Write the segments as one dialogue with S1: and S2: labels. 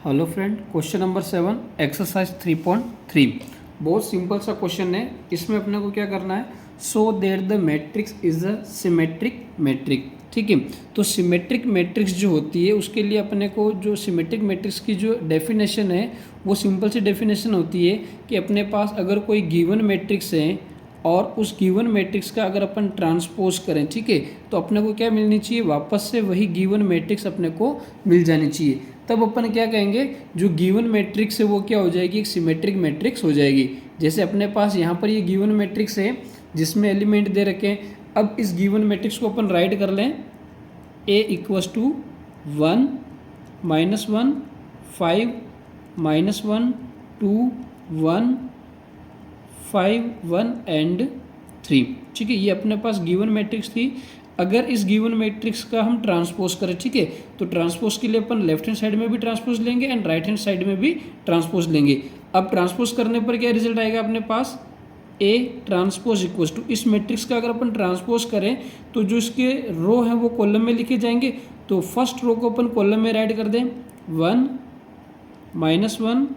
S1: Hello friend, question number 7 exercise 3.3 बहुत simple सा question है। इसमें अपने को क्या करना है, so that the matrix is a symmetric matric. ठीक है, तो सिमेट्रिक मैट्रिक्स जो होती है उसके लिए अपने को जो सिमेट्रिक मैट्रिक्स की जो डेफिनेशन है वो सिंपल सी डेफिनेशन होती है कि अपने पास अगर कोई गिवन मैट्रिक्स है और उस गिवन मैट्रिक्स का अगर अपन ट्रांसपोज करें, ठीक है, तो अपने को क्या मिलनी चाहिए, वापस से वही गिवन मैट्रिक्स अपने को मिल जानी चाहिए। तब अपन क्या कहेंगे, जो गिवन मैट्रिक्स है वो क्या हो जाएगी, एक सिमेट्रिक मैट्रिक्स हो जाएगी। जैसे अपने पास यहाँ पर ये गिवन मैट्रिक्स है जिसमें एलिमेंट दे रखे हैं। अब इस गिवन मैट्रिक्स को अपन राइट कर लें, A इक्वस टू 1 -1 5 -1 2 1 5 1 एंड 3। ठीक है, ये अपने पास गिवन मैट्रिक्स थी। अगर इस गिवन मैट्रिक्स का हम ट्रांसपोज करें, ठीक है, तो ट्रांसपोज के लिए अपन लेफ्ट हैंड साइड में भी ट्रांसपोज लेंगे एंड राइट हैंड साइड में भी ट्रांसपोज लेंगे। अब ट्रांसपोज करने पर क्या रिजल्ट आएगा अपने पास, A ट्रांसपोज इक्वस टू, इस मैट्रिक्स का अगर अपन ट्रांसपोज करें तो जो इसके रो हैं वो कॉलम में लिखे जाएंगे। तो फर्स्ट रो को अपन कॉलम में राइट कर दें 1 -1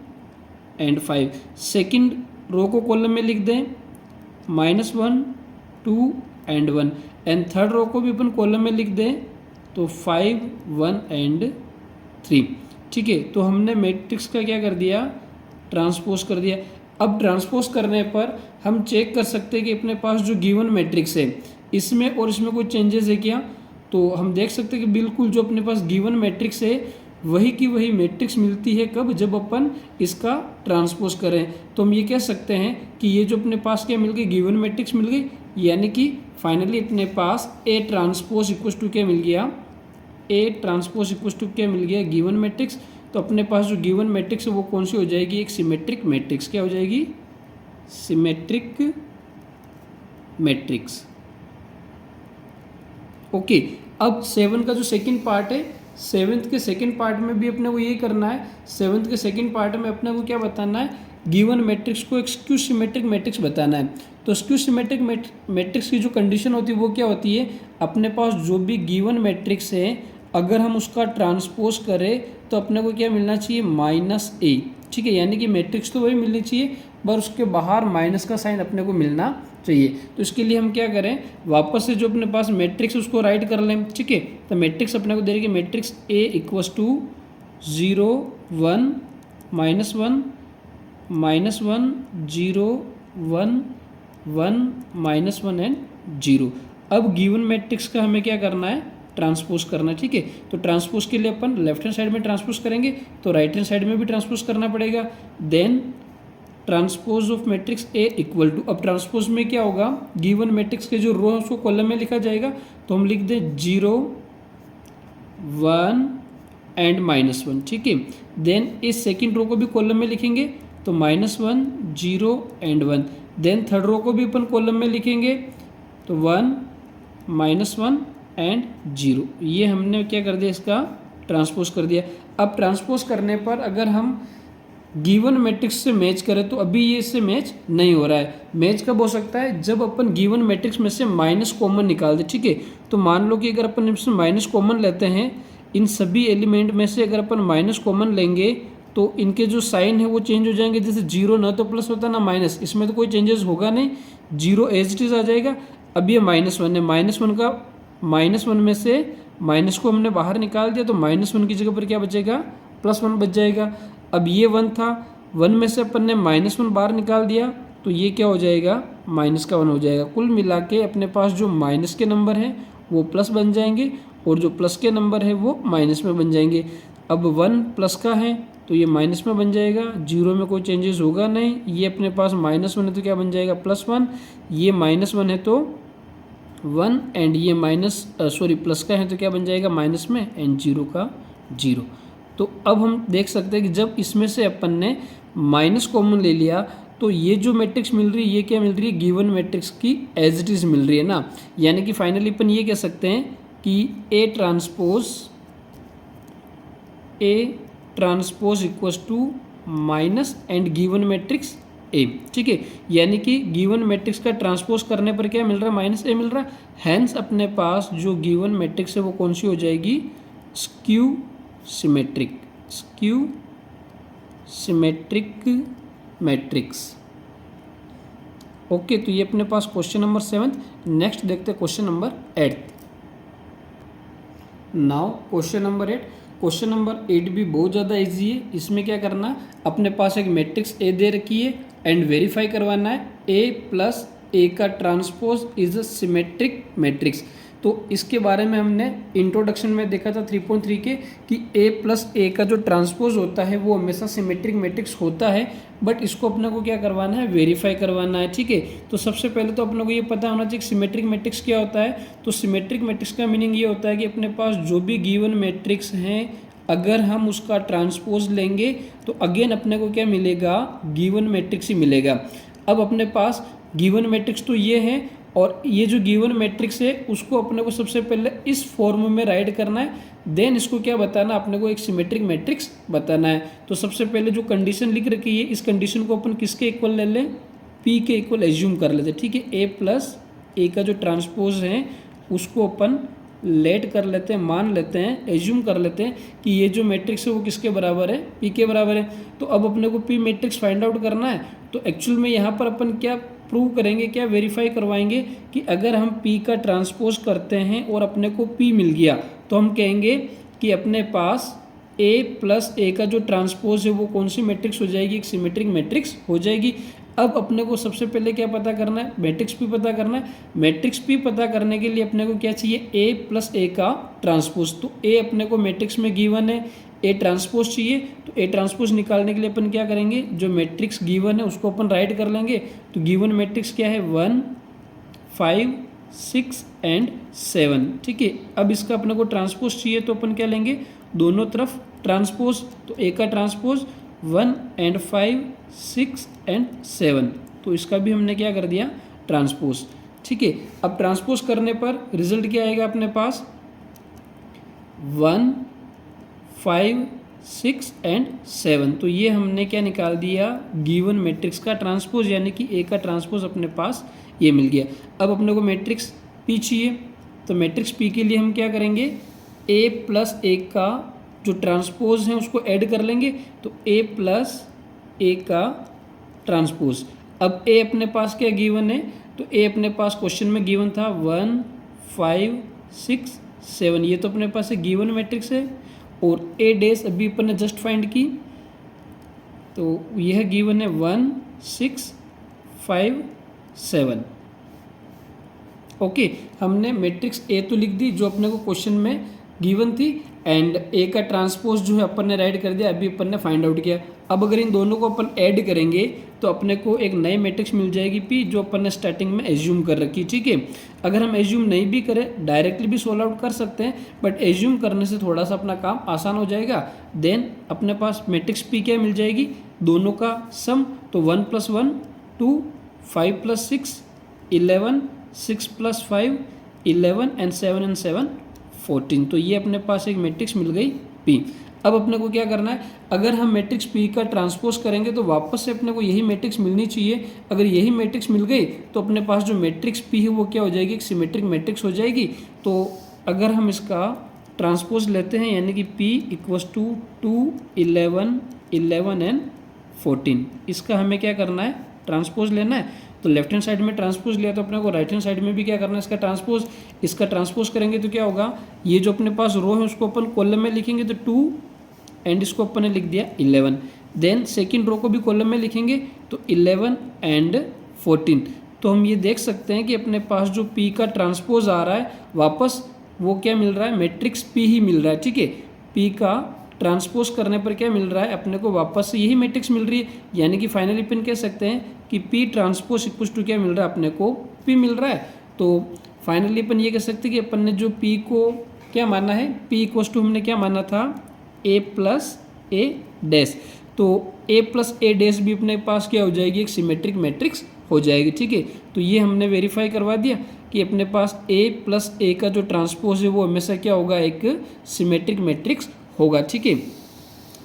S1: एंड 5। सेकेंड रो को कॉलम में लिख दें -1 2 एंड 1 एंड थर्ड रो को भी अपन कॉलम में लिख दें तो 5 1 एंड 3। ठीक है, तो हमने मैट्रिक्स का क्या कर दिया, ट्रांसपोज कर दिया। अब ट्रांसपोज करने पर हम चेक कर सकते हैं कि अपने पास जो गिवन मैट्रिक्स है इसमें और इसमें कोई चेंजेस है क्या। तो हम देख सकते हैं कि बिल्कुल जो अपने पास गिवन मैट्रिक्स है वही की वही मैट्रिक्स मिलती है। कब, जब अपन इसका ट्रांसपोज करें। तो हम ये कह सकते हैं कि ये जो अपने पास क्या मिल गई, गिवन मैट्रिक्स मिल गई, यानी कि फाइनली अपने पास A ट्रांसपोज इक्वस टू क्या मिल गया, A ट्रांसपोज इक्वस टू क्या मिल गया, गिवन मैट्रिक्स। तो अपने पास जो गिवन मैट्रिक्स है वो कौन सी हो जाएगी, एक सिमेट्रिक मैट्रिक्स। क्या हो जाएगी, सिमेट्रिक मैट्रिक्स। ओके, अब 7 का जो सेकंड पार्ट है, 7th के सेकंड पार्ट में भी अपने को यही करना है। 7th के सेकंड पार्ट में अपने को क्या बताना है, गिवन मैट्रिक्स को एक स्क्यू सिमेट्रिक मैट्रिक्स बताना है। तो स्क्यू सिमेट्रिक मैट्रिक्स की जो कंडीशन होती है वो क्या होती है, अपने पास जो भी गिवन मैट्रिक्स है अगर हम उसका ट्रांसपोज करें तो अपने को क्या मिलना चाहिए, -A। ठीक है, यानी कि मैट्रिक्स तो वही मिलनी चाहिए पर उसके बाहर माइनस का साइन अपने को मिलना चाहिए। तो इसके लिए हम क्या करें, वापस से जो अपने पास मैट्रिक्स उसको राइट कर लें। ठीक है, तो मैट्रिक्स अपने को दे रही है, matrix A equals to 0 1 -1 -1 0 1 1 -1 and 0। अब गिवन मैट्रिक्स का हमें क्या करना है, ट्रांसपोज करना है। ठीक है, तो ट्रांसपोज के लिए अपन लेफ्ट हैंड साइड में ट्रांसपोज करेंगे तो राइट हैंड साइड में भी ट्रांसपोज करना पड़ेगा। Then transpose of matrix A equal to, अब ट्रांसपोज में क्या होगा, गिवन मैट्रिक्स के जो रो है उसको कॉलम में लिखा जाएगा। तो हम लिख दें 0 1 एंड -1। ठीक है, देन इस सेकेंड रो को भी कॉलम में लिखेंगे तो -1 0 एंड 1। देन थर्ड रो को भी अपन कॉलम में लिखेंगे तो 1 -1 एंड 0। ये हमने क्या कर दिया, इसका ट्रांसपोज कर दिया। अब ट्रांसपोज करने पर अगर हम गिवन मैट्रिक्स से मैच करें तो अभी ये इससे मैच नहीं हो रहा है। मैच कब हो सकता है, जब अपन गिवन मैट्रिक्स में से माइनस कॉमन निकाल दे। ठीक है, तो मान लो कि अगर अपन इसमें माइनस कॉमन लेते हैं, इन सभी एलिमेंट में से अगर अपन माइनस कॉमन लेंगे तो इनके जो साइन है वो चेंज हो जाएंगे। जैसे 0 ना तो प्लस होता ना माइनस, इसमें तो कोई चेंजेस होगा नहीं, 0 एज इट इज़ आ जाएगा। अब ये -1 है, -1 में से माइनस को हमने बाहर निकाल दिया तो -1 की जगह पर क्या बचेगा, +1 बच जाएगा। अब ये 1 था, 1 में से अपन ने -1 बाहर निकाल दिया तो ये क्या हो जाएगा, -1 हो जाएगा। कुल मिला के अपने पास जो माइनस के नंबर हैं वो प्लस बन जाएंगे और जो प्लस के नंबर है वो माइनस में बन जाएंगे। अब 1 प्लस का है तो ये माइनस में बन जाएगा, 0 में कोई चेंजेस होगा नहीं। ये अपने पास -1 है तो क्या बन जाएगा, +1। ये -1 है तो 1 एंड ये प्लस का है तो क्या बन जाएगा, माइनस में एंड 0 का 0। तो अब हम देख सकते हैं कि जब इसमें से अपन ने माइनस कॉमन ले लिया तो ये जो मैट्रिक्स मिल रही है ये क्या मिल रही है, गिवन मैट्रिक्स की एज इट इज़ मिल रही है ना। यानी कि फाइनली अपन ये कह सकते हैं कि A transpose equals to minus and given matrix A। ठीक है, यानी कि गिवन मैट्रिक्स का ट्रांसपोज करने पर क्या मिल रहा है, -A मिल रहा है। हैंस अपने पास जो गिवन मैट्रिक्स है वो कौन सी हो जाएगी, skew symmetric. Skew symmetric matrix. Okay, तो ये अपने पास क्वेश्चन नंबर 7। नेक्स्ट देखते हैं question number 8। Now question number 8। Question number 8 भी बहुत ज़्यादा इजी है। इसमें क्या करना है, अपने पास एक मैट्रिक्स ए दे रखी है एंड वेरीफाई करवाना है ए प्लस ए का transpose is a symmetric matrix. तो इसके बारे में हमने इंट्रोडक्शन में देखा था 3.3 के कि ए प्लस ए का जो ट्रांसपोज होता है वो हमेशा सिमेट्रिक मैट्रिक्स होता है, बट इसको अपने को क्या करवाना है, वेरीफाई करवाना है। ठीक है, तो सबसे पहले तो अपने को ये पता होना चाहिए कि सिमेट्रिक मैट्रिक्स क्या होता है। तो सिमेट्रिक मैट्रिक्स का मीनिंग ये होता है कि अपने पास जो भी गिवन मैट्रिक्स हैं, अगर हम उसका ट्रांसपोज लेंगे तो अगेन अपने को क्या मिलेगा, गिवन मैट्रिक्स ही मिलेगा। अब अपने पास गिवन मैट्रिक्स तो ये है, और ये जो गिवन मैट्रिक्स है उसको अपने को सबसे पहले इस फॉर्म में राइट करना है, देन इसको क्या बताना, अपने को एक सिमेट्रिक मैट्रिक्स बताना है। तो सबसे पहले जो कंडीशन लिख रखी है, इस कंडीशन को अपन किसके इक्वल ले लें, पी के इक्वल एज्यूम कर लेते हैं। ठीक है, ए प्लस ए का जो ट्रांसपोज है उसको अपन लेट कर लेते हैं, मान लेते हैं, एज्यूम कर लेते हैं कि ये जो मैट्रिक्स है वो किसके बराबर है, पी के बराबर है। तो अब अपने को पी मैट्रिक्स फाइंड आउट करना है। तो एक्चुअल में यहाँ पर अपन क्या प्रूव करेंगे, क्या वेरीफाई करवाएंगे कि अगर हम पी का ट्रांसपोज करते हैं और अपने को पी मिल गया तो हम कहेंगे कि अपने पास ए प्लस ए का जो ट्रांसपोज है वो कौन सी मैट्रिक्स हो जाएगी, एक सिमेट्रिक मैट्रिक्स हो जाएगी। अब अपने को सबसे पहले क्या पता करना है, मैट्रिक्स पी पता करना है। मैट्रिक्स पी पता करने के लिए अपने को क्या चाहिए, ए प्लस ए का ट्रांसपोज। तो ए अपने को मैट्रिक्स में गिवन है, ए ट्रांसपोज चाहिए। तो ए ट्रांसपोज निकालने के लिए अपन क्या करेंगे, जो मैट्रिक्स गिवन है उसको अपन राइट कर लेंगे। तो गिवन मैट्रिक्स क्या है, 1 5 6 एंड 7। ठीक है, अब इसका अपने को ट्रांसपोज चाहिए तो अपन क्या लेंगे, दोनों तरफ ट्रांसपोज। तो ए का ट्रांसपोज 1 एंड 5 6 एंड 7, तो इसका भी हमने क्या कर दिया, ट्रांसपोज। ठीक है, अब ट्रांसपोज करने पर रिजल्ट क्या आएगा अपने पास, 1 5 6 एंड 7। तो ये हमने क्या निकाल दिया, गिवन मैट्रिक्स का ट्रांसपोज, यानी कि ए का ट्रांसपोज अपने पास ये मिल गया। अब अपने को मैट्रिक्स पी चाहिए, तो मैट्रिक्स पी के लिए हम क्या करेंगे, ए प्लस ए का जो ट्रांसपोज है उसको ऐड कर लेंगे। तो ए प्लस ए का ट्रांसपोज। अब ए अपने पास क्या गिवन है, तो ए अपने पास क्वेश्चन में गिवन था 1 5 6 7, ये तो अपने पास गिवन मैट्रिक्स है। और ए डैश अभी अपन ने जस्ट फाइंड की, तो यह गिवन है 1 6 5 7। ओके, हमने मैट्रिक्स ए तो लिख दी जो अपने को क्वेश्चन में गिवन थी, एंड ए का ट्रांसपोज जो है अपन ने राइट कर दिया, अभी अपन ने फाइंड आउट किया। अब अगर इन दोनों को अपन ऐड करेंगे तो अपने को एक नई मैट्रिक्स मिल जाएगी पी, जो अपन ने स्टार्टिंग में एज्यूम कर रखी। ठीक है, अगर हम एज्यूम नहीं भी करें, डायरेक्टली भी सोल्व आउट कर सकते हैं, बट एज्यूम करने से थोड़ा सा अपना काम आसान हो जाएगा। देन अपने पास मैट्रिक्स पी क्या मिल जाएगी, दोनों का सम। तो 1 + 1 2, 5 + 6 11, 6 + 5 11 एंड 7 एंड 7 14। तो ये अपने पास एक मैट्रिक्स मिल गई पी। अब अपने को क्या करना है, अगर हम मैट्रिक्स पी का ट्रांसपोज करेंगे तो वापस से अपने को यही मैट्रिक्स मिलनी चाहिए। अगर यही मैट्रिक्स मिल गई तो अपने पास जो मैट्रिक्स पी है वो क्या हो जाएगी, एक सिमेट्रिक मैट्रिक्स हो जाएगी। तो अगर हम इसका ट्रांसपोज लेते हैं, यानी कि पी इक्वल्स टू 2 11 11 एंड 14, इसका हमें क्या करना है, ट्रांसपोज लेना है। तो लेफ्ट हैंड साइड में ट्रांसपोज लिया तो अपने को राइट हैंड साइड में भी क्या करना है, इसका ट्रांसपोज। इसका ट्रांसपोज करेंगे तो क्या होगा, ये जो अपने पास रो है उसको अपन कॉलम में लिखेंगे, तो 2 एंड इसको अपन ने लिख दिया 11। देन सेकंड रो को भी कॉलम में लिखेंगे, तो 11 एंड 14। तो हम ये देख सकते हैं कि अपने पास जो पी का ट्रांसपोज आ रहा है वापस वो क्या मिल रहा है, मैट्रिक्स पी ही मिल रहा है। ठीक है, पी का ट्रांसपोज करने पर क्या मिल रहा है, अपने को वापस से यही मैट्रिक्स मिल रही है। यानी कि फाइनली अपन कह सकते हैं कि पी ट्रांसपोज इक्वल्स टू क्या मिल रहा है, अपने को पी मिल रहा है। तो फाइनली अपन ये कह सकते हैं कि अपन ने जो पी को क्या माना है, पी इक्वल्स टू हमने क्या माना था, ए प्लस ए डैश। तो ए प्लस ए डैश भी अपने पास क्या हो जाएगी, एक सिमेट्रिक मैट्रिक्स हो जाएगी। ठीक है, तो ये हमने वेरीफाई करवा दिया कि अपने पास ए प्लस ए का जो ट्रांसपोज है वो हमेशा क्या होगा, एक सिमेट्रिक मैट्रिक्स होगा। ठीक है,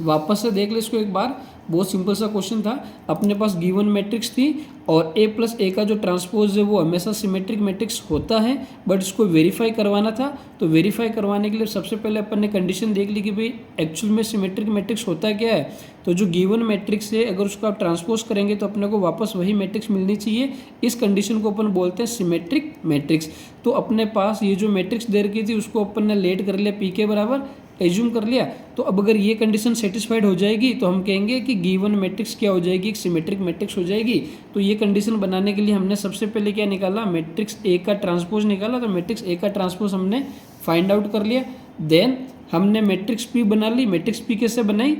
S1: वापस से देख ले इसको एक बार, बहुत सिंपल सा क्वेश्चन था। अपने पास गिवन मैट्रिक्स थी और ए प्लस ए का जो ट्रांसपोज है वो हमेशा सिमेट्रिक मैट्रिक्स होता है, बट इसको वेरीफाई करवाना था। तो वेरीफाई करवाने के लिए सबसे पहले अपन ने कंडीशन देख ली कि भाई एक्चुअल में सिमेट्रिक मैट्रिक्स होता क्या है। तो जो गिवन मैट्रिक्स है अगर उसको आप ट्रांसपोज करेंगे तो अपने को वापस वही मैट्रिक्स मिलनी चाहिए। इस कंडीशन को अपन बोलते हैं सिमेट्रिक मैट्रिक्स। तो अपने पास ये जो मैट्रिक्स दे रखी थी उसको अपन ने लेट कर लिया, पी के बराबर एज्यूम कर लिया। तो अब अगर ये कंडीशन सेटिस्फाइड हो जाएगी तो हम कहेंगे कि गिवन मैट्रिक्स क्या हो जाएगी, एक सिमेट्रिक मैट्रिक्स हो जाएगी। तो ये कंडीशन बनाने के लिए हमने सबसे पहले क्या निकाला, मैट्रिक्स ए का ट्रांसपोज निकाला। तो मैट्रिक्स ए का ट्रांसपोज हमने फाइंड आउट कर लिया। देन हमने मैट्रिक्स पी बना ली। मैट्रिक्स पी कैसे बनाई,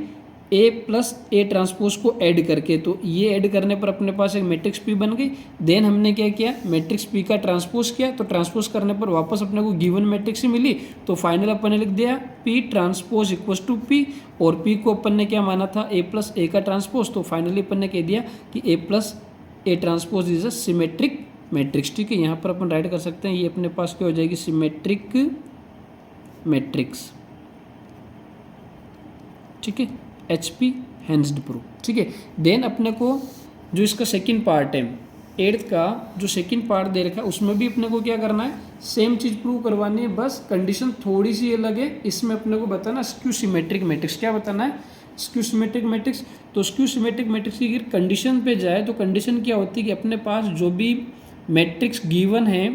S1: ए प्लस ए ट्रांसपोज को ऐड करके। तो ये ऐड करने पर अपने पास एक मैट्रिक्स पी बन गई। देन हमने क्या किया, मैट्रिक्स पी का ट्रांसपोज किया। तो ट्रांसपोज करने पर वापस अपने को गिवन मैट्रिक्स ही मिली। तो फाइनल अपन ने लिख दिया P transpose equals to P, और पी को अपन ने क्या माना था, ए प्लस ए का ट्रांसपोज। तो फाइनली अपन ने कह दिया कि A plus A transpose is a symmetric matrix. ठीक है, यहाँ पर अपन राइट कर सकते हैं, ये अपने पास क्या हो जाएगी, सिमेट्रिक मैट्रिक्स। ठीक है, HP हैंस्ड प्रूफ। ठीक है, देन अपने को जो इसका सेकंड पार्ट है 8th का जो सेकंड पार्ट दे रखा है उसमें भी अपने को क्या करना है, सेम चीज़ प्रूव करवानी है, बस कंडीशन थोड़ी सी अलग है। इसमें अपने को बताना स्क्यू सिमेट्रिक मैट्रिक्स। क्या बताना है, स्क्यू सिमेट्रिक मैट्रिक्स। तो स्क्यू सिमेट्रिक मैट्रिक्स की अगर कंडीशन पे जाए तो कंडीशन क्या होती है कि अपने पास जो भी मैट्रिक्स गिवन है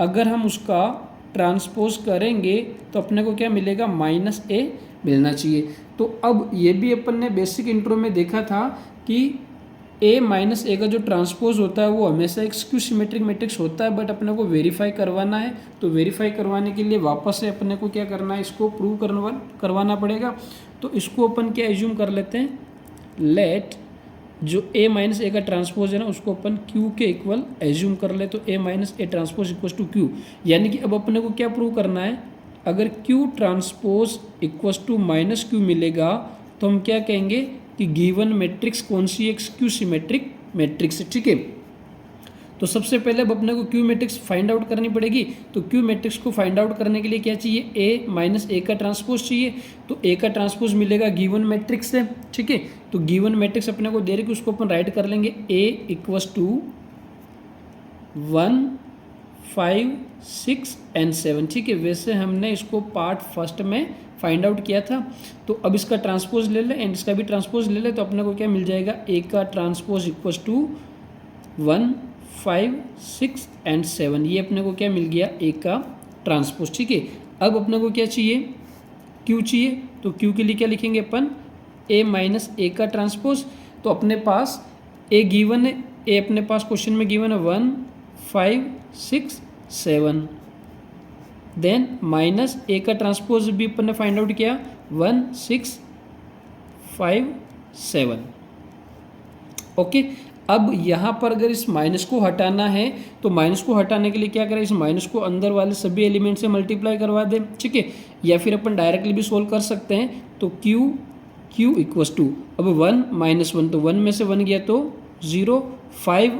S1: अगर हम उसका ट्रांसपोज करेंगे तो अपने को क्या मिलेगा, -a मिलना चाहिए। तो अब ये भी अपन ने बेसिक इंट्रो में देखा था कि a माइनस ए का जो ट्रांसपोज होता है वो हमेशा एक स्क्यू सिमेट्रिक मैट्रिक्स होता है, बट अपने को वेरीफाई करवाना है। तो वेरीफाई करवाने के लिए वापस से अपने को क्या करना है, इसको प्रूव करवाना पड़ेगा। तो इसको अपन क्या एज्यूम कर लेते हैं, लेट जो a माइनस ए का ट्रांसपोज है ना उसको अपन q के इक्वल एज्यूम कर ले। तो a minus A transpose equal to q, यानी कि अब अपने को क्या प्रूव करना है, अगर q transpose equals to -q मिलेगा तो हम क्या कहेंगे कि गिवन मैट्रिक्स कौन सी, एक स्क्यू सिमेट्रिक मैट्रिक्स है। ठीक है, तो सबसे पहले अब अपने को q मैट्रिक्स फाइंड आउट करनी पड़ेगी। तो q मैट्रिक्स को फाइंड आउट करने के लिए क्या चाहिए, a माइनस ए का ट्रांसपोज चाहिए। तो a का ट्रांसपोज मिलेगा गिवन मैट्रिक्स से। ठीक है, तो गिवन मैट्रिक्स अपने को दे रही कि उसको अपन राइट कर लेंगे a इक्वल्स टू 1, 5, 6 एंड 7। ठीक है, वैसे हमने इसको पार्ट फर्स्ट में फाइंड आउट किया था। तो अब इसका ट्रांसपोज ले ले एंड इसका भी ट्रांसपोज ले ले, तो अपने को क्या मिल जाएगा, a का ट्रांसपोज इक्वल्स टू 1, 5, 6 एंड 7। ये अपने को क्या मिल गया, a का ट्रांसपोज। ठीक है, अब अपने को क्या चाहिए, q चाहिए। तो q के लिए क्या लिखेंगे अपन, a माइनस ए का ट्रांसपोज। तो अपने पास a गिवन है, a अपने पास क्वेश्चन में गिवन है 1, 5, 6, 7। देन माइनस ए का ट्रांसपोज भी अपन ने फाइंड आउट किया 1, 6, 5, 7। ओके, अब यहाँ पर अगर इस माइनस को हटाना है तो माइनस को हटाने के लिए क्या करें, इस माइनस को अंदर वाले सभी एलिमेंट से मल्टीप्लाई करवा दें। ठीक है, या फिर अपन डायरेक्टली भी सोल्व कर सकते हैं। तो q इक्वल्स टू, अब 1 - 1, तो 1 में से 1 गया तो 0, 5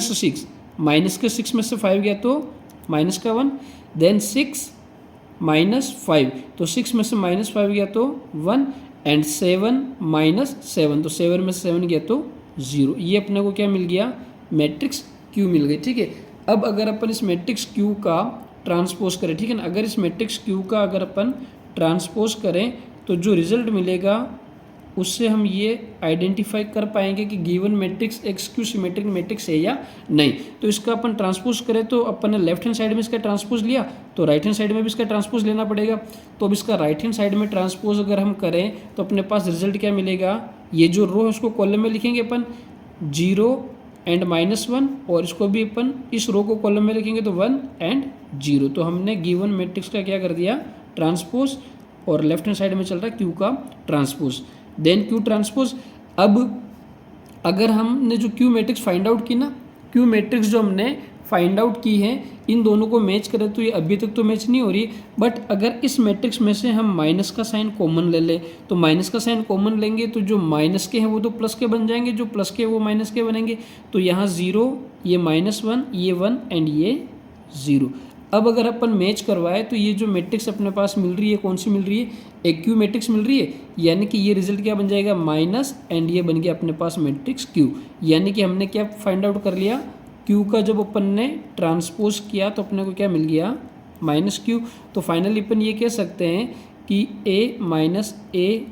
S1: - 6, माइनस के 6 में से 5 गया तो माइनस का 1, देन 6 - 5, तो 6 में से -5 गया तो 1, एंड 7 - 7, तो 7 में से 7 गया तो 0। ये अपने को क्या मिल गया, मैट्रिक्स Q मिल गई। ठीक है, अब अगर अपन इस मैट्रिक्स Q का ट्रांसपोज करें, ठीक है ना, अगर इस मैट्रिक्स Q का अगर अपन ट्रांसपोज करें तो जो रिजल्ट मिलेगा उससे हम ये आइडेंटिफाई कर पाएंगे कि गिवन मैट्रिक्स एक स्क्यू सिमेट्रिक मैट्रिक्स है या नहीं। तो इसका अपन ट्रांसपोज करें तो अपन ने लेफ्ट हैंड साइड में इसका ट्रांसपोज लिया, तो राइट हैंड साइड में भी इसका ट्रांसपोज लेना पड़ेगा। तो अब इसका राइट हैंड साइड में ट्रांसपोज अगर हम करें तो अपने पास रिजल्ट क्या मिलेगा, ये जो रो है उसको कॉलम में लिखेंगे अपन 0 एंड -1, और इसको भी अपन इस रो को कॉलम में लिखेंगे तो 1 एंड 0। तो हमने गिवन मैट्रिक्स का क्या कर दिया, ट्रांसपोज, और लेफ्ट हैंड साइड में चल रहा है Q का ट्रांसपोज। देन Q ट्रांसपोज, अब अगर हमने जो Q मैट्रिक्स फाइंड आउट की ना, Q मैट्रिक्स जो हमने फाइंड आउट की है इन दोनों को मैच करें तो ये अभी तक तो मैच नहीं हो रही, बट अगर इस मैट्रिक्स में से हम माइनस का साइन कॉमन ले लें तो माइनस का साइन कॉमन लेंगे तो जो माइनस के हैं वो तो प्लस के बन जाएंगे, जो प्लस के वो माइनस के बनेंगे। तो यहाँ 0, ये -1, ये 1 एंड ये 0। अब अगर अपन मैच करवाए तो ये जो मैट्रिक्स अपने पास मिल रही है कौन सी मिल रही है, एक क्यू मैट्रिक्स मिल रही है, यानी कि ये रिजल्ट क्या बन जाएगा माइनस, एंड ये बन गया अपने पास मैट्रिक्स क्यू। यानी कि हमने क्या फाइंड आउट कर लिया, क्यू का जब अपन ने ट्रांसपोज किया तो अपने को क्या मिल गया माइनस क्यू। तो फाइनली अपन ये कह सकते हैं कि ए माइनस ए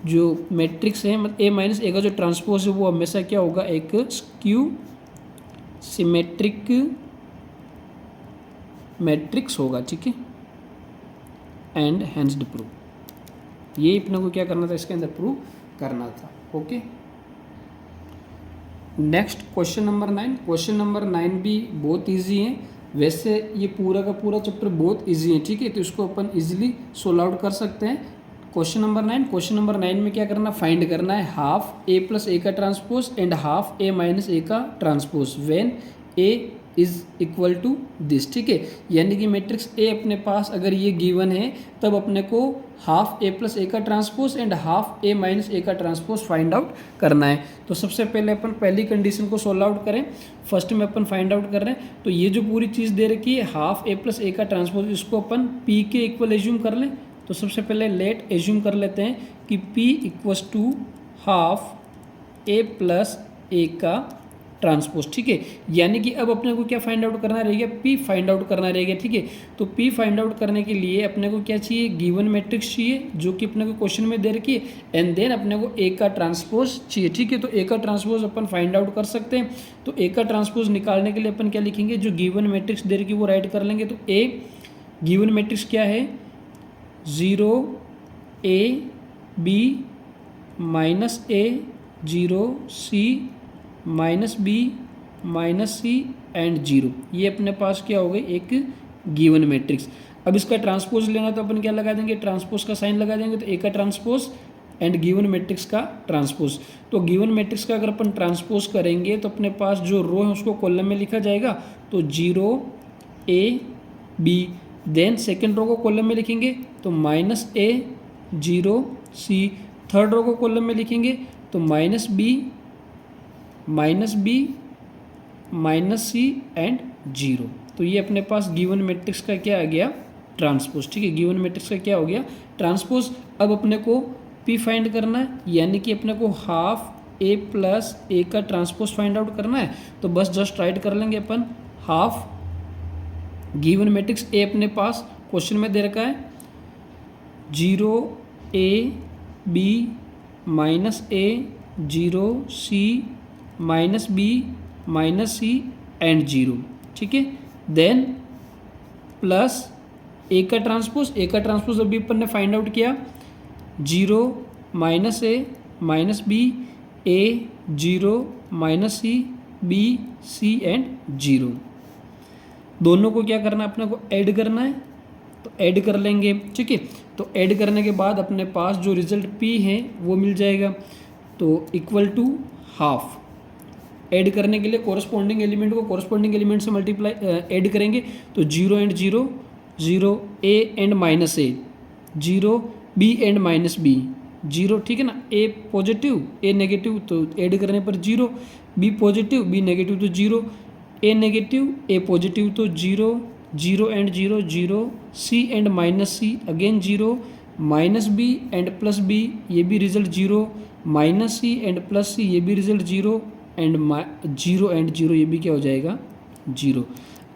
S1: जो मैट्रिक्स है, मतलब ए माइनस ए का जो ट्रांसपोज है वो हमेशा क्या होगा, एक स्क्यू सिमेट्रिक मैट्रिक्स होगा, ठीक है, एंड हेंस्ड प्रूव। ये अपने को क्या करना था, इसके अंदर प्रूव करना था। Okay, next question number 9। Question number 9 भी बहुत इजी है, वैसे ये पूरा का पूरा चैप्टर बहुत इजी है, ठीक है, तो इसको अपन इजीली सोल्व आउट कर सकते हैं। क्वेश्चन नंबर 9, क्वेश्चन नंबर 9 में क्या करना, फाइंड करना है हाफ ए प्लस ए का transpose and half A minus A का transpose when A is equal to this, ठीक है। यानी कि मैट्रिक्स ए अपने पास अगर ये गिवन है तब अपने को हाफ ए प्लस ए का transpose and half A minus A का ट्रांसपोज फाइंड आउट करना है। तो सबसे पहले अपन पहली कंडीशन को सोल्व आउट करें। फर्स्ट में अपन फाइंड आउट कर रहे हैं, तो ये जो पूरी चीज़ दे रखी है हाफ ए प्लस ए का ट्रांसपोज, इसको अपन पी के इक्वल एज्यूम कर लें। तो सबसे पहले लेट एज्यूम कर लेते हैं कि P equals to half A plus A का ट्रांसपोज, ठीक है। यानी कि अब अपने को क्या फाइंड आउट करना रहेगा, P फाइंड आउट करना रहेगा, ठीक है। तो P फाइंड आउट करने के लिए अपने को क्या चाहिए, गिवन मैट्रिक्स चाहिए जो कि अपने को क्वेश्चन में दे रखी है, एंड देन अपने को ए का ट्रांसपोज चाहिए, ठीक है। तो ए का ट्रांसपोज अपन फाइंड आउट कर सकते हैं। तो ए का ट्रांसपोज निकालने के लिए अपन क्या लिखेंगे, जो गिवन मैट्रिक्स दे रखी है वो राइट कर लेंगे। तो ए गिवन मैट्रिक्स क्या है, 0 A B minus A 0 C minus B minus C and 0, ये अपने पास क्या हो गई, एक गिवन मैट्रिक्स। अब इसका ट्रांसपोज लेना तो अपन क्या लगा देंगे, ट्रांसपोज का साइन लगा देंगे। तो ए का ट्रांसपोज एंड गिवन मैट्रिक्स का ट्रांसपोज। तो गिवन मैट्रिक्स का अगर अपन ट्रांसपोज करेंगे तो अपने पास जो रो है उसको कॉलम में लिखा जाएगा, तो 0 A B, then second row को कॉलम में लिखेंगे तो minus A 0 C, third row को कॉलम में लिखेंगे तो minus B minus C and 0। तो ये अपने पास गिवन मैट्रिक्स का क्या आ गया, ट्रांसपोज, ठीक है। गिवन मैट्रिक्स का क्या हो गया, ट्रांसपोज। अब अपने को P फाइंड करना है, यानी कि अपने को हाफ ए प्लस ए का ट्रांसपोज फाइंड आउट करना है। तो बस जस्ट राइट कर लेंगे अपन हाफ गिवन मैट्रिक्स ए अपने पास क्वेश्चन में दे रखा है 0 A B minus A 0 C minus B minus C and 0, ठीक है। देन प्लस ए का ट्रांसपोज अभी अपन ने फाइंड आउट किया 0 minus A minus B A 0 minus C B C and 0। दोनों को क्या करना है, अपने को ऐड करना है, तो ऐड कर लेंगे, ठीक है। तो ऐड करने के बाद अपने पास जो रिजल्ट P है वो मिल जाएगा, तो इक्वल टू हाफ। ऐड करने के लिए कोरस्पॉन्डिंग एलिमेंट को कोरस्पॉन्डिंग एलिमेंट से मल्टीप्लाई ऐड करेंगे, तो 0 and 0 0 A and minus A 0 B and minus B 0, ठीक है ना। ए पॉजिटिव ए नेगेटिव, तो ऐड करने पर 0, बी पॉजिटिव बी नेगेटिव तो 0, ए नेगेटिव ए पॉजिटिव तो 0 0 and 0 0, C and minus C again 0, minus B and plus B ये भी result 0, minus C and plus C ये भी रिजल्ट 0 एंड 0 एंड 0 ये भी क्या हो जाएगा 0।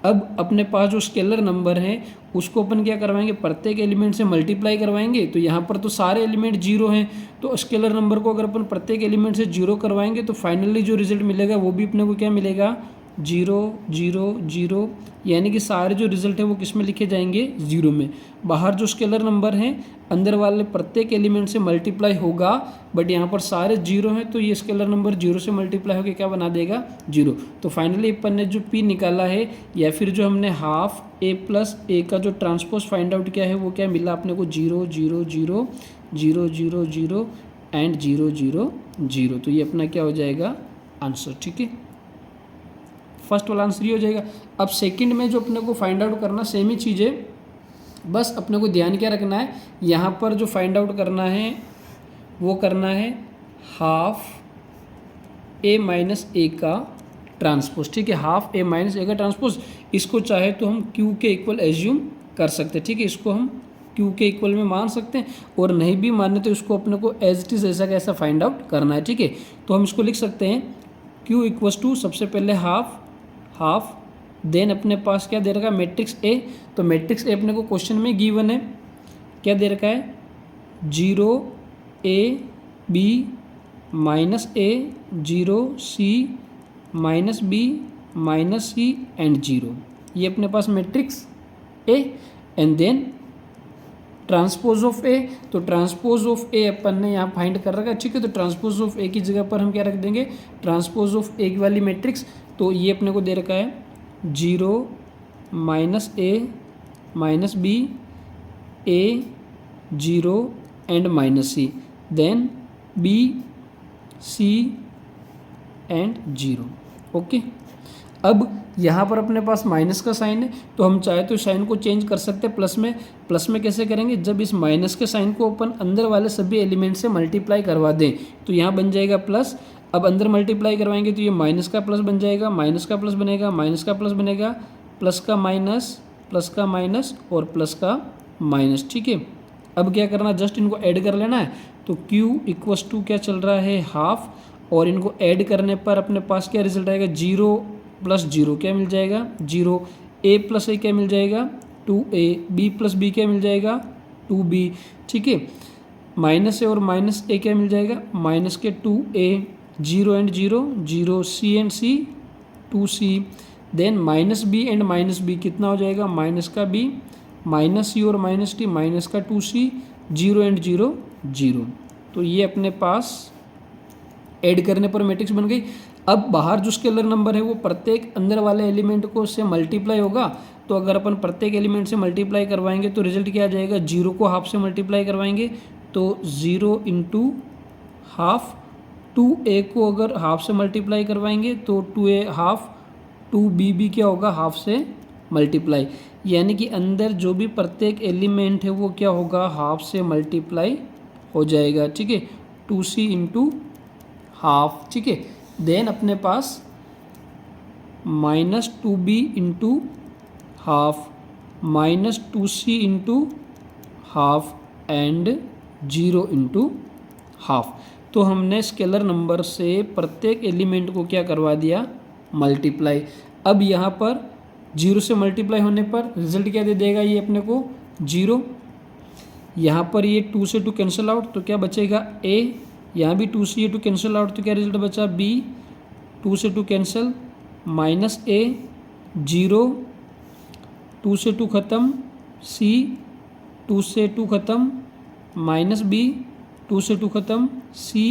S1: अब अपने पास जो स्केलर नंबर है उसको अपन क्या करवाएंगे, प्रत्येक एलिमेंट से मल्टीप्लाई करवाएंगे। तो यहाँ पर तो सारे एलिमेंट 0 हैं, तो स्केलर नंबर को अगर अपन प्रत्येक एलिमेंट से 0 करवाएंगे तो फाइनली जो रिजल्ट मिलेगा वो भी अपने को क्या मिलेगा 0 0 0, यानी कि सारे जो रिजल्ट है वो किस में लिखे जाएंगे 0 में। बाहर जो स्केलर नंबर हैं अंदर वाले प्रत्येक एलिमेंट से मल्टीप्लाई होगा, बट यहाँ पर सारे 0 हैं तो ये स्केलर नंबर 0 से मल्टीप्लाई होकर क्या बना देगा 0। तो फाइनली अपन ने जो P निकाला है या फिर जो हमने हाफ ए प्लस ए का जो ट्रांसपोज फाइंड आउट किया है वो क्या मिला अपने को 0 0 0 0 0 0 एंड 0 0 0। तो ये अपना क्या हो जाएगा आंसर, ठीक है। फर्स्ट वाला आंसर ये हो जाएगा। अब सेकंड में जो अपने को फाइंड आउट करना सेम ही चीज़ है, बस अपने को ध्यान क्या रखना है, यहाँ पर जो फाइंड आउट करना है वो करना है हाफ ए माइनस ए का ट्रांसपोज, ठीक है, हाफ ए माइनस ए का ट्रांसपोज। इसको चाहे तो हम क्यू के इक्वल एज्यूम कर सकते हैं, ठीक है, इसको हम क्यू के इक्वल में मान सकते हैं, और नहीं भी माने तो इसको अपने को एज इट इज़ ऐसा कैसा फाइंड आउट करना है, ठीक है। तो हम इसको लिख सकते हैं क्यू इक्वल्स टू सबसे पहले हाफ देन अपने पास क्या दे रखा है मैट्रिक्स ए। तो मैट्रिक्स ए अपने को क्वेश्चन में गिवन है, क्या दे रखा है 0 A B minus A 0 C minus B minus C and 0, ये अपने पास matrix A. And then transpose of A, तो ट्रांसपोज ऑफ ए अपन ने यहाँ फाइंड कर रखा है, ठीक है। तो ट्रांसपोज ऑफ ए की जगह पर हम क्या रख देंगे, ट्रांसपोज ऑफ ए वाली मैट्रिक्स। तो ये अपने को दे रखा है 0 minus A minus B A 0 and minus C, then B C and 0, okay. अब यहाँ पर अपने पास माइनस का साइन है, तो हम चाहे तो साइन को चेंज कर सकते हैं प्लस में। प्लस में कैसे करेंगे, जब इस माइनस के साइन को अपन अंदर वाले सभी एलिमेंट से मल्टीप्लाई करवा दें तो यहाँ बन जाएगा प्लस। अब अंदर मल्टीप्लाई करवाएंगे तो ये माइनस का प्लस बन जाएगा, माइनस का प्लस बनेगा, माइनस का प्लस बनेगा, प्लस का माइनस और प्लस का माइनस, ठीक है। अब क्या करना, जस्ट इनको ऐड कर लेना है। तो Q इक्वस टू क्या चल रहा है हाफ, और इनको ऐड करने पर अपने पास क्या रिजल्ट आएगा 0 प्लस 0 क्या मिल जाएगा 0, A प्लस ए क्या मिल जाएगा 2A, B प्लस बी क्या मिल जाएगा 2B, ठीक है। माइनस ए और माइनस ए क्या मिल जाएगा माइनस के 2A, 0 and 0 0, C and C 2C, then minus B and minus B कितना हो जाएगा माइनस का B, माइनस सी और माइनस टी माइनस का 2C, 0 एंड 0 0। तो ये अपने पास ऐड करने पर मैट्रिक्स बन गई। अब बाहर जो स्केलर नंबर है वो प्रत्येक अंदर वाले एलिमेंट को से मल्टीप्लाई होगा। तो अगर अपन प्रत्येक एलिमेंट से मल्टीप्लाई करवाएंगे तो रिजल्ट क्या आ जाएगा, 0 को हाफ से मल्टीप्लाई करवाएंगे तो 0 इंटू हाफ, 2A को अगर हाफ से मल्टीप्लाई करवाएंगे तो 2A हाफ, 2B भी क्या होगा हाफ से मल्टीप्लाई, यानी कि अंदर जो भी प्रत्येक एलिमेंट है वो क्या होगा हाफ से मल्टीप्लाई हो जाएगा, ठीक है। 2C इंटू हाफ, ठीक है। देन अपने पास minus 2B into half, minus 2C into half and 0 into half. तो हमने स्केलर नंबर से प्रत्येक एलिमेंट को क्या करवा दिया मल्टीप्लाई। अब यहाँ पर 0 से मल्टीप्लाई होने पर रिजल्ट क्या दे देगा ये अपने को 0। यहाँ पर ये 2 से 2 कैंसिल आउट तो क्या बचेगा A, यहाँ भी 2 से ये 2 कैंसिल आउट तो क्या रिजल्ट बचा B, 2 से 2 कैंसिल माइनस A 0, 2 से 2 ख़त्म C, 2 से 2 ख़त्म माइनस B, 2 से 2 ख़त्म C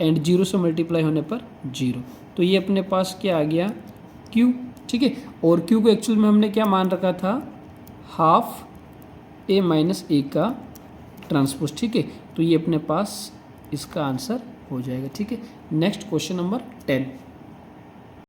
S1: एंड 0 से मल्टीप्लाई होने पर 0। तो ये अपने पास क्या आ गया Q, ठीक है। और Q को एक्चुअल में हमने क्या मान रखा था हाफ A माइनस ए का ट्रांसपोज, ठीक है। तो ये अपने पास इसका आंसर हो जाएगा, ठीक है। Next question number 10।